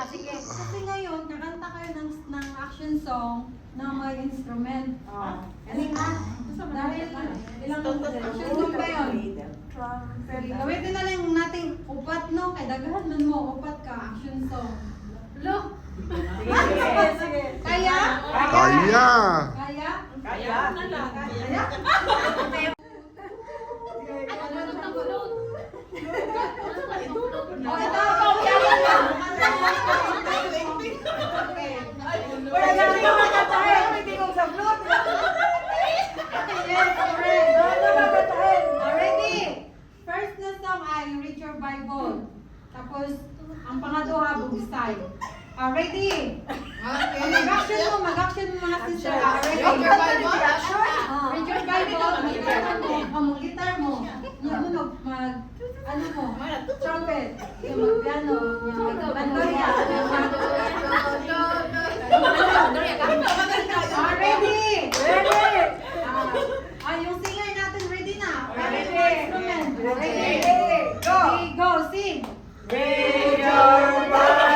sige. Kasi ngayon, kakanta kayo ng action song na may instrument. Kasi nga, dahil ilang action song ba yun? Gamitin na lang natin upat, no? Kaya dagahan man mo, upat ka, action song. Look! Sige. Kaya? Kaya! Kaya? Kaya na lang. Kaya? Oh, ito! Wala na rin yung makatahin. Hindi kong sablot. Yes, correct. Ready? First na song ay Read Your Bible. Tapos, ang pangatlo, Bugsay. Ready? Okay. Mag-action mo mga sister. Ready? Read your Bible? Read your Bible. Mag-guitar mo. Ano mo? Trumpet. Mag-piano. Bandurya. Ready? Yung singer natin ready na. Ready. Instrument. Ready. Go. Go, sing. Read your Bible.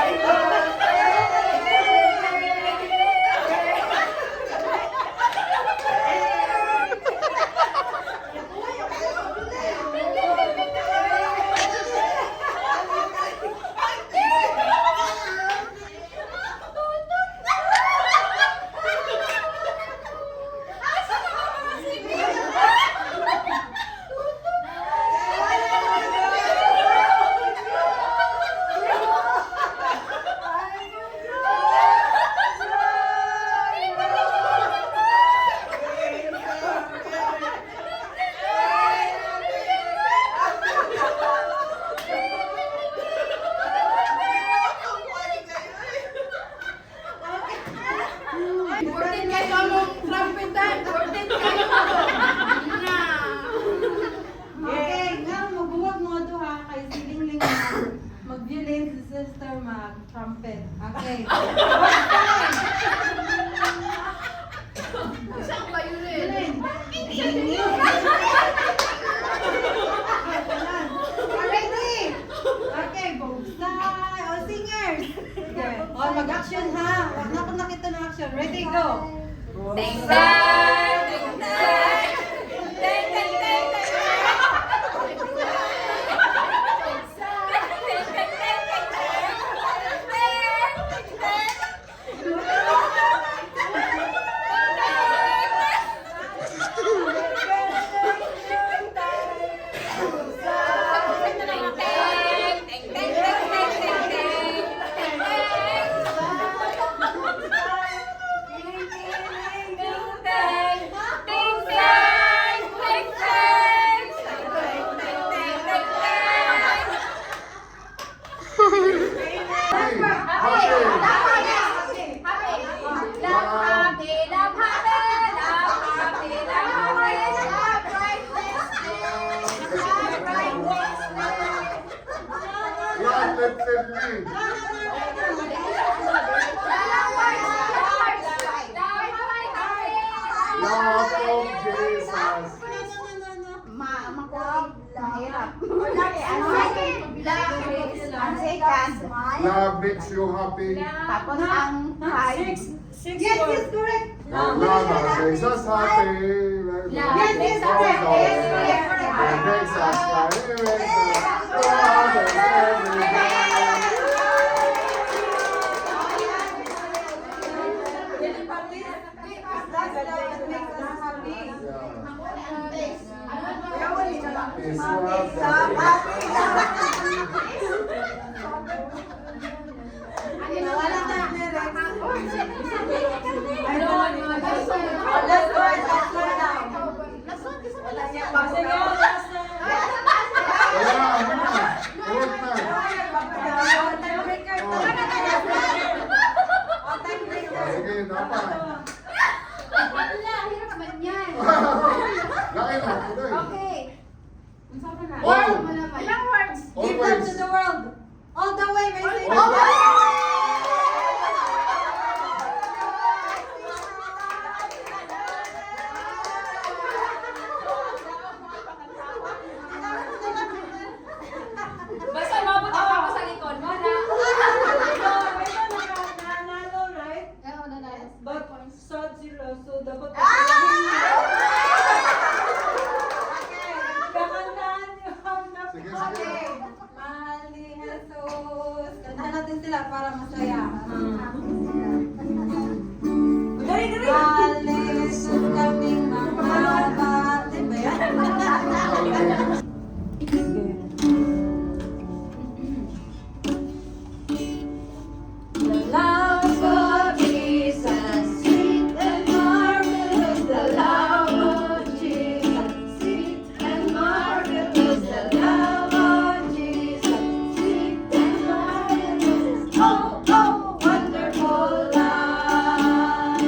Important kayo mong trumpetan. Important kayo. Okay, nga magbuwag mo ito ha, kay siling-ling na mag-violin si sister mag-trumpet. Okay. Saan ba yun eh? Ready? Okay, bugsay. O, singers. Okay. O, mag-action ha. Wag na akong nakita ng action. Ready, go. Ding dang! Ding dang! Ding ding ding ding! Love of Jesus. Love makes you happy. Tapos ang five. Yes, yes, correct. Love makes us happy. Yes, yes, correct. Yes, correct, correct. It makes us happy. It makes us happy. Is Mahal ni Jesus. Kantahan natin sila para masaya. Dali, dali. Mahal ni Jesus kaming mga bati. Ba yan? The love of Jesus, sweet and marvelous. The love of Jesus, sweet and marvelous. The love of Jesus, sweet and marvelous. Oh, oh, wonderful love.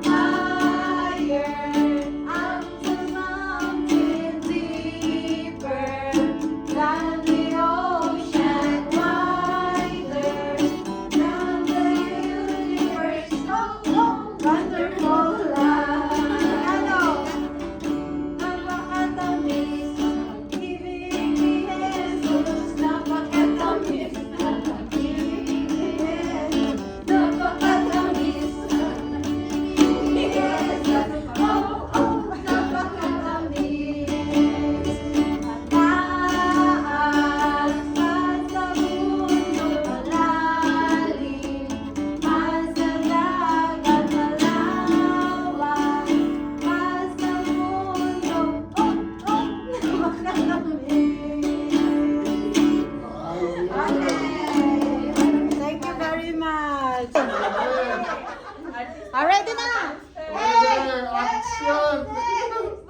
Higher unto mountain deeper than the ocean wider than the universe. Oh, oh, wonderful love. Ano? Napakatamis ang ibig ni Jesus. Napakatamis ang ibig ni Jesus. Napakatamis ang ibig ni Jesus. Oh, oh, napakatamis. Mataas pa sa mundo malalim, mas sa dagat malawak, mas sa mundo, oh, oh, napakatamis. Thank you very much. Ready na? Okay, action! 5,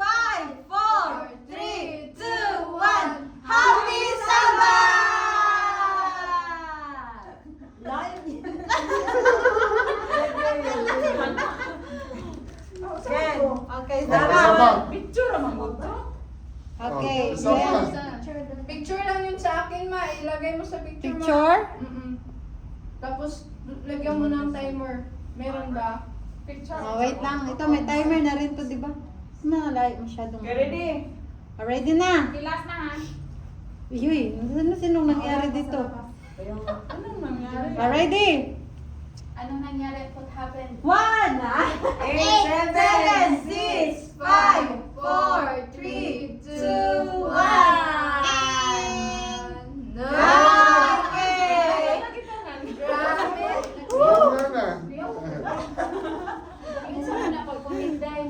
4, 3, 2, 1. Happy Sabbath! Yan. Okay, Sabbath. Sabbath. Picture naman mo to. Okay, Isa pa. Picture lang yun sa akin, ma. Ilagay mo sa picture, ma. Picture? Tapos, lagyan mo ng timer. Meron ba? Picture. Oh, wait lang. Ito, may timer na rin to, di ba? Nalayo masyadong. Okay, ready? Ready na? Last na, ha? Uy, sinong nangyari dito? Anong nangyari? Ready? Anong nangyari? What happened? 1, 8, 7, 6, 5, 4, 3, 2, 1. No! Okay! Grabe! Ano na? Ayun sa mga pag-kuminday.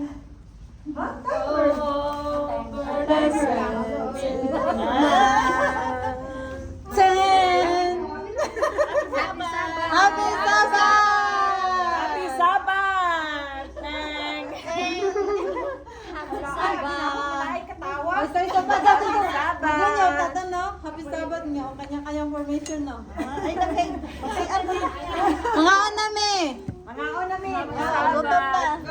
Happy Sabbath! Happy Sabbath! Thank Ay, katawa. Basta isa pa dati ko. Ganyan yung tata, no? Happy Sabbath niyo. Kanya-kanyang formation, no? Ay, okay. Mga onami! Mga unami. Gutom na.